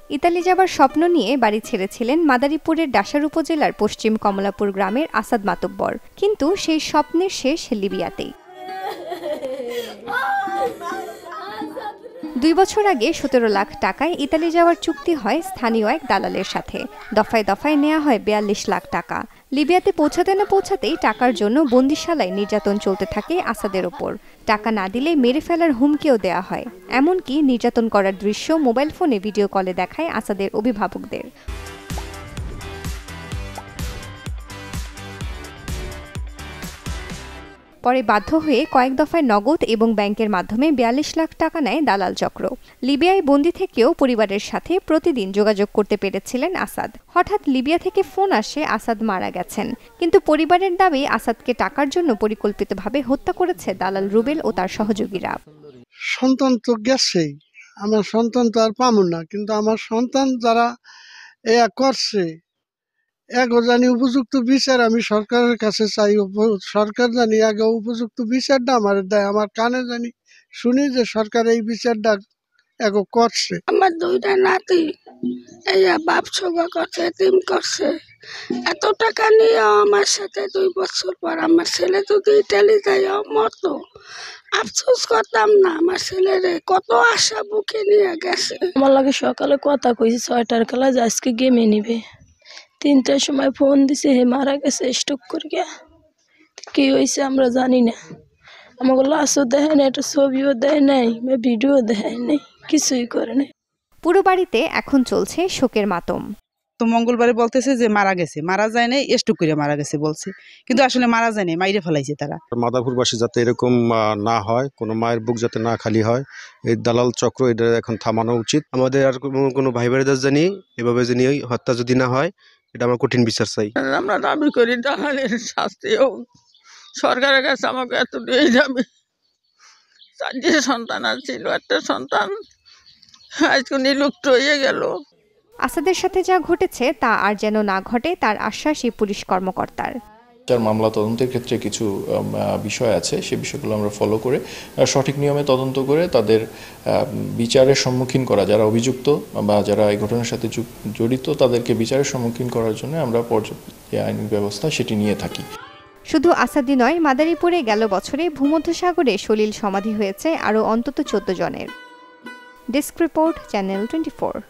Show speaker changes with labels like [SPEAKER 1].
[SPEAKER 1] Italy যাবার স্বপ্ন নিয়ে বাড়ি ছেড়েছিলেন মাদারীপুরের ডাসার উপজেলার পশ্চিম কমলাপুর গ্রামের আসাদ মাতব্বর, কিন্তু সেই স্বপ্নের শেষ লিবিয়াতেই। 2 বছর আগে 17 লাখ টাকায় ইতালি যাওয়ার চুক্তি হয় স্থানীয় এক দালালের সাথে। দফায় দফায় নেওয়া হয় 42 লাখ টাকা। লিবিয়াতে পৌঁছাতে না পৌঁছাতেই টাকার জন্য বন্দিশালায় নির্যাতন চলতে থাকে আসাদের ওপর। টাকা না দিলে মেরে ফেলার হুমকিও দেওয়া হয়। এমনকি নির্যাতন করার দৃশ্য মোবাইল ফোনে ভিডিও কলে দেখায় আসাদের অভিভাবকদের। পরে বাধ্য হয়ে কয়েক দফায় নগদ এবং ব্যাংকের মাধ্যমে 42 লাখ টাকা নেয় দালাল চক্র। লিবিয়ায় বন্দি থেকেও পরিবারের সাথে প্রতিদিন যোগাযোগ করতে পেরেছিলেন আসাদ। হঠাৎ লিবিয়া থেকে ফোন আসে আসাদ মারা গেছেন, কিন্তু পরিবারের দাবি আসাদকে টাকার জন্য পরিকল্পিতভাবে হত্যা করেছে দালাল রুবেল ও তার সহযোগীরা।
[SPEAKER 2] সন্তান তো গেছেই, আমার সন্তান তো আর পাবো না, কিন্তু আমার সন্তান যারা করছে এগো জানি উপযুক্ত বিচার আমি সরকারের কাছে চাই। সরকার জানি আগে উপযুক্ত বিচারটা আমার দেয়, আমার কানে জানি শুনি যে সরকার এই বিচারটা এগো করছে।
[SPEAKER 3] আমার 2টা নাতি বাপ সভা করছে, টিম করছে, এত টাকা নিয়ে আমার সাথে 2 বছর পর আমার ছেলে যদি ইটালি যায় মরতো, আফসোস করতাম না? আমার ছেলেরে কত আশা বুকে নিয়ে গেছে।
[SPEAKER 4] আমার লাগে সকালে কথা কইছি 6টার খেলা আজকে গেমে নিবে, 3টার সময় ফোন দিছে হে মারা গেছে স্ট্রোক করে। কি হয়েছে আমরা জানি না। আমাকে লাশও দেয় না, একটা ছবিও দেয় নাই, ভিডিও দেয় নাই, কিছুই করে নাই।
[SPEAKER 1] পুরো বাড়িতে এখন চলছে শোকের মাতম।
[SPEAKER 5] তো মঙ্গলবারে বলতেছে যে মারা গেছে, মারা যায় নাই, স্ট্রোক করে মারা গেছে বলছে, কিন্তু আসলে মারা যায় নাই, মাইরে ফেলাইছে তারা।
[SPEAKER 6] মাদারীপুরবাসী যাতে এরকম না হয়, কোনো মায়ের বুক যাতে না খালি হয়, এই দালাল চক্র এটা এখন থামানো উচিত। আমাদের আর কোনো ভাই বোনেদের জানি এভাবে জানি হত্যা যদি না হয়, এটা আমার কঠিন বিচার চাই।
[SPEAKER 3] আমরা দাবি করি দালালের শাস্তি হোক। সরকারের কাছে আমাকে এত দিয়ে যাবে। 4 সন্তান ছিল, একটা সন্তান আজকে নিলুপ্ত হয়ে গেল।
[SPEAKER 1] আসাদের সাথে যা ঘটেছে তা আর যেন না ঘটে তার আশ্বাস এই পুলিশ কর্মকর্তার।
[SPEAKER 7] মামলা তদন্তের ক্ষেত্রে কিছু বিষয় আছে, সে বিষয়গুলো আমরা ফলো করে সঠিক নিয়মে তদন্ত করে তাদের বিচারের সম্মুখীন করা, যারা অভিযুক্ত বা যারা এই ঘটনার সাথে জড়িত তাদেরকে বিচারের সম্মুখীন করার জন্য আমরা পর্যাপ্ত আইনি ব্যবস্থা সেটি নিয়ে থাকি।
[SPEAKER 1] শুধু আসাদি নয়, মাদারীপুরে গেল বছরে ভূমধ্যসাগরে সলিল সমাধি হয়েছে আরও অন্তত 14 জনের। Desk report, channel 24।